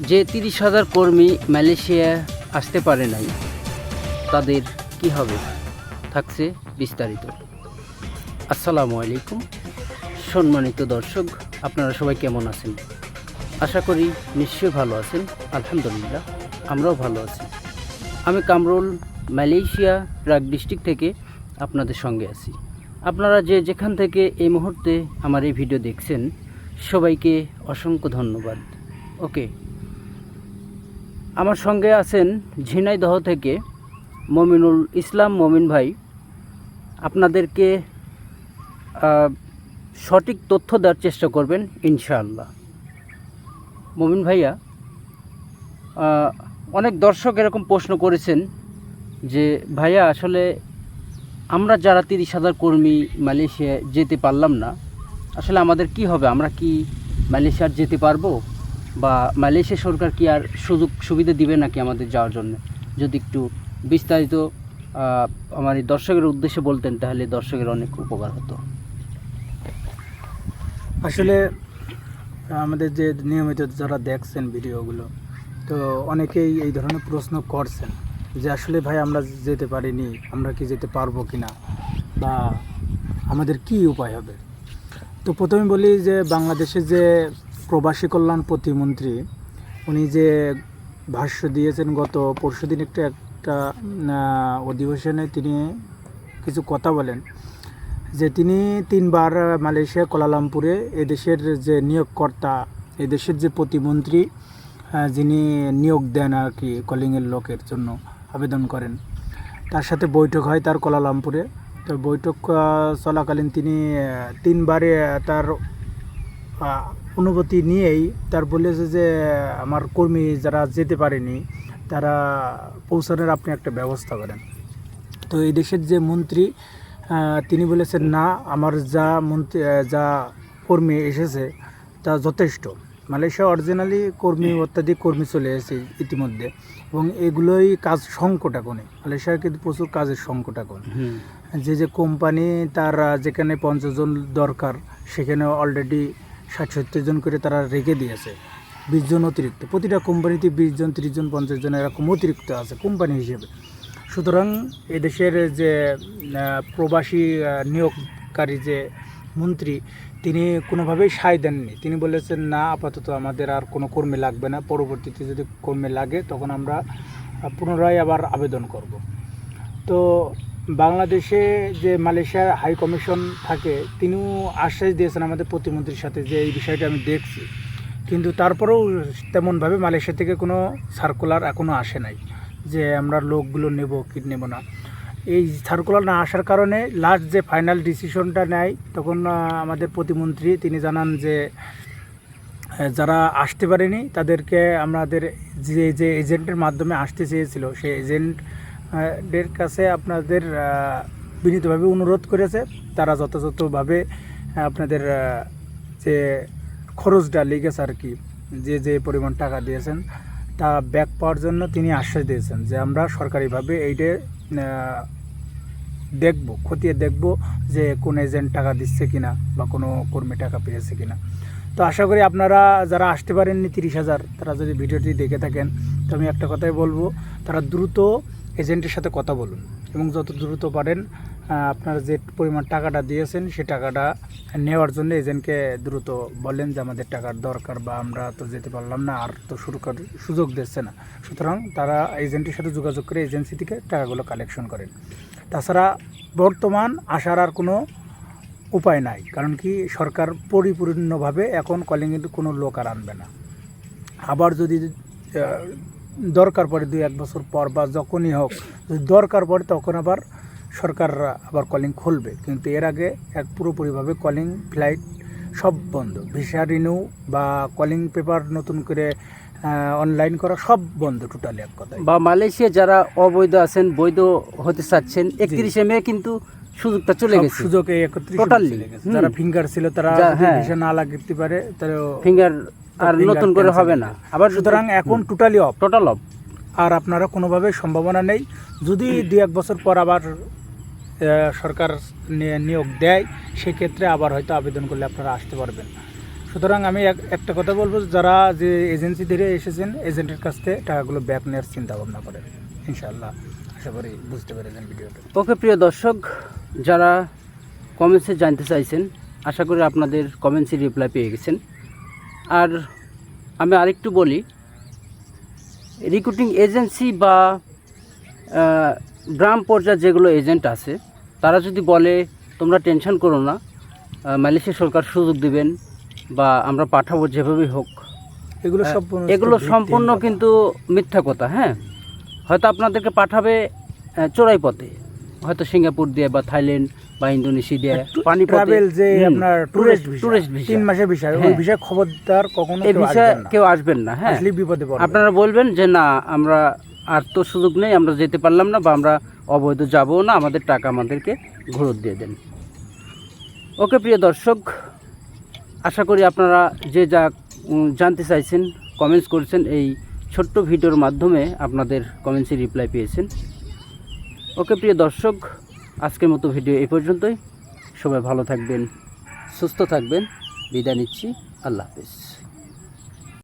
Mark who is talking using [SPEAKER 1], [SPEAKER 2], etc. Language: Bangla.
[SPEAKER 1] যে 30,000 কর্মী মালয়েশিয়া আসতে পারে নাই, তাদের কি হবে, থাকছে বিস্তারিত। আসসালামু আলাইকুম সম্মানিত দর্শক, আপনারা সবাই কেমন আছেন? আশা করি নিশ্চয়ই ভালো আছেন। আলহামদুলিল্লাহ, আমরাও ভালো আছি। আমি কামরুল, মালয়েশিয়া প্রাগ ডিস্ট্রিক্ট থেকে আপনাদের সঙ্গে আছি। আপনারা যেখান থেকে এই মুহূর্তে আমার এই ভিডিও দেখছেন, সবাইকে অসংখ্য ধন্যবাদ। ওকে, আমার সঙ্গে আছেন ঝিনাইদহ থেকে মমিনুল ইসলাম মমিন ভাই। আপনাদেরকে সঠিক তথ্য দেওয়ার চেষ্টা করবেন ইনশাআল্লাহ। মমিন ভাইয়া, অনেক দর্শক এরকম প্রশ্ন করেছেন যে ভাইয়া, আসলে আমরা যারা 30,000 কর্মী মালয়েশিয়া যেতে পারলাম না, আসলে আমাদের কি হবে? আমরা কি মালয়েশিয়া যেতে পারবো, বা মালয়েশিয়া সরকার কি আর সুযোগ সুবিধা দিবে নাকি আমাদের যাওয়ার জন্য? যদি একটু বিস্তারিত আমার এই দর্শকের উদ্দেশ্যে বলতেন, তাহলে দর্শকের অনেক উপকার হতো।
[SPEAKER 2] আসলে আমাদের যে নিয়মিত যারা দেখছেন ভিডিওগুলো, তো অনেকেই এই ধরনের প্রশ্ন করছেন যে আসলে ভাই আমরা যেতে পারিনি, আমরা কি যেতে পারবো কি না, বা আমাদের কি উপায় হবে। তো প্রথমে বলি যে বাংলাদেশের যে প্রবাসী কল্যাণ প্রতিমন্ত্রী, উনি যে ভাষ্য দিয়েছেন গত পরশুদিন একটা অধিবেশনে, তিনি কিছু কথা বলেন যে তিনি 3বার মালয়েশিয়া কুয়ালালামপুরে এদেশের যে নিয়োগকর্তা, এদেশের যে প্রতিমন্ত্রী যিনি নিয়োগ দেন আর কি কলিংয়ের লোকের জন্য আবেদন করেন, তার সাথে বৈঠক হয় তার কুয়ালালামপুরে। তো বৈঠক চলাকালীন তিনি 3বারে তার অনুভূতি নিয়েই তার বলেছে যে আমার কর্মী যারা যেতে পারেনি তারা পৌঁছানোর আপনি একটা ব্যবস্থা করেন। তো এই দেশের যে মন্ত্রী, তিনি বলেছেন না, আমার যা কর্মী এসেছে তা যথেষ্ট। মালয়েশিয়া অরিজিনালি অত্যাধিক কর্মী চলে এসেছে ইতিমধ্যে, এবং এগুলোই কাজ সংকট এখন। মালয়েশিয়ার কিন্তু প্রচুর কাজের সংকট এখন। যে কোম্পানি তার যেখানে 50 জন দরকার, সেখানে অলরেডি 60-70 জন করে তারা রেখে দিয়েছে, 20 জন অতিরিক্ত। প্রতিটা কোম্পানিতে 20 জন, 30 জন, 50 জন এরকম অতিরিক্ত আছে কোম্পানি হিসেবে। সুতরাং এদেশের যে প্রবাসী নিয়োগকারী যে মন্ত্রী, তিনি কোনোভাবেই সায় দেননি। তিনি বলেছেন না, আপাতত আমাদের আর কোনো কর্মী লাগবে না, পরবর্তীতে যদি কর্মী লাগে তখন আমরা পুনরায় আবার আবেদন করব। তো বাংলাদেশে যে মালয়েশিয়ার হাই কমিশন থাকে, তিনিও আশ্বাস দিয়েছেন আমাদের প্রতিমন্ত্রীর সাথে যে এই বিষয়টা আমি দেখছি, কিন্তু তারপরেও তেমনভাবে মালয়েশিয়া থেকে কোনো সার্কুলার এখনও আসে নাই যে আমরা লোকগুলো নেব কি নেব না। এই সার্কুলার না আসার কারণে লাস্ট যে ফাইনাল ডিসিশনটা নেয়, তখন আমাদের প্রতিমন্ত্রী তিনি জানান যে যারা আসতে পারেনি তাদেরকে আমাদের যে এজেন্টের মাধ্যমে আসতে চেয়েছিল, সেই এজেন্টদের কাছে আপনাদের বিনীতভাবে অনুরোধ করেছে তারা যথাযথভাবে আপনাদের যে খরচটা লেগেছে আর কি, যে পরিমাণ টাকা দিয়েছেন তা ব্যাক পাওয়ার জন্য তিনি আশ্বাস দিয়েছেন যে আমরা সরকারিভাবে এইটা খতিয়ে দেখব যে কোন এজেন্ট টাকা দিচ্ছে কিনা, বা কোনো কর্মী টাকা পেয়েছে কিনা। তো আশা করি আপনারা যারা আসতে পারেননি 30,000, তারা যদি ভিডিওটি দেখে থাকেন, তো আমি একটা কথাই বলবো, তারা দ্রুত এজেন্টের সাথে কথা বলুন, এবং যত দ্রুত পারেন আপনারা যে পরিমাণ টাকাটা দিয়েছেন সে টাকাটা নেওয়ার জন্য এজেন্টকে দ্রুত বলেন যে আমাদের টাকার দরকার, বা আমরা তো যেতে পারলাম না, আর তো সুযোগ দিচ্ছে না। সুতরাং তারা এজেন্টের সাথে যোগাযোগ করে এজেন্সি থেকে টাকাগুলো কালেকশন করেন। তাছাড়া বর্তমান আসার আর কোনো উপায় নাই, কারণ কি সরকার পরিপূর্ণভাবে এখন কলিংয়ের কোনো লোক আর আনবে না। আবার যদি দরকার পড়ে 2-1 বছর পর, বা যখনই হোক যদি দরকার পড়ে, তখন আবার সরকার আবার কলিং খুলবে, কিন্তু এর আগে পুরোপুরিভাবে কলিং ফ্লাইট সব বন্ধ। ভিসা রিনিউ বা কলিং পেপার নতুন করে অনলাইন করা সব বন্ধ টোটালি, এক কথায়।
[SPEAKER 1] বা মালয়েশিয়া যারা অবৈধ আছেন, বৈধ হতে চাচ্ছেন, 31 মে কিন্তু সুযোগটা চলে গেছে।
[SPEAKER 2] সুযোগ 31
[SPEAKER 1] টোটালি
[SPEAKER 2] যারা ফিঙ্গার ছিল তারা ভিসা না লাগতে পারে, তারা
[SPEAKER 1] ফিঙ্গার আর নতুন করে হবে না আবার।
[SPEAKER 2] সুতরাং এখন টোটালি অফ,
[SPEAKER 1] টোটাল অফ।
[SPEAKER 2] আর আপনারা কোনোভাবে সম্ভাবনা নেই। যদি 2-1 বছর পর আবার সরকার নিয়োগ দেয়, সেক্ষেত্রে আবার হয়তো আবেদন করলে আপনারা আসতে পারবেন। সুতরাং আমি একটা কথা বলবো, যারা যে এজেন্সি ধরে এসেছেন এজেন্টের কাছ থেকে টাকাগুলো ব্যাক নেওয়ার চিন্তা ভাবনা করেন। ইনশাআল্লাহ আশা করি বুঝতে পেরেছেন ভিডিওটা।
[SPEAKER 1] ওকে প্রিয় দর্শক, যারা কমেন্টসে জানতে চাইছেন, আশা করি আপনাদের কমেন্টসে রিপ্লাই পেয়ে গেছেন। আর আমি আরেকটু বলি, রিক্রুটিং এজেন্সি বা গ্রাম পর্যায়ে যেগুলো এজেন্ট আছে, তারা যদি বলে তোমরা টেনশন করো না, মালয়েশিয়া সরকার সুযোগ দিবেন বা আমরা পাঠাবো যেভাবেই হোক, এগুলো সম্পূর্ণ কিন্তু মিথ্যা কথা। হ্যাঁ, হয়তো আপনাদেরকে পাঠাবে চোরাই পথে, হয়তো সিঙ্গাপুর দিয়ে বা থাইল্যান্ড বা ইন্দোনেশিয়া দিয়ে
[SPEAKER 2] ট্রাভেল যে আপনার টুরিস্ট
[SPEAKER 1] ভিসা,
[SPEAKER 2] 3 মাসের ভিসা, ওই ভিসা খবরদার কখনো
[SPEAKER 1] এই ভিসা কেউ আসবেন না। হ্যাঁ,
[SPEAKER 2] আসলে বিপদে পড়বেন।
[SPEAKER 1] আপনারা বলবেন যে না, আমরা আর তো সুযোগ নেই, আমরা যেতে পারলাম না বা আমরা অবৈধ যাবো না, আমাদের টাকা আমাদেরকে ঘুরত দিয়ে দেন। ওকে প্রিয় দর্শক, আশা করি আপনারা যে যা জানতে চাইছেন, কমেন্টস করেছেন, এই ছোট্ট ভিডিওর মাধ্যমে আপনাদের কমেন্টসে রিপ্লাই পেয়েছেন। ওকে প্রিয় দর্শক, আজকের মতো ভিডিও এই পর্যন্তই। সবাই ভালো থাকবেন, সুস্থ থাকবেন, বিদায় নিচ্ছি। আল্লাহ হাফেজ।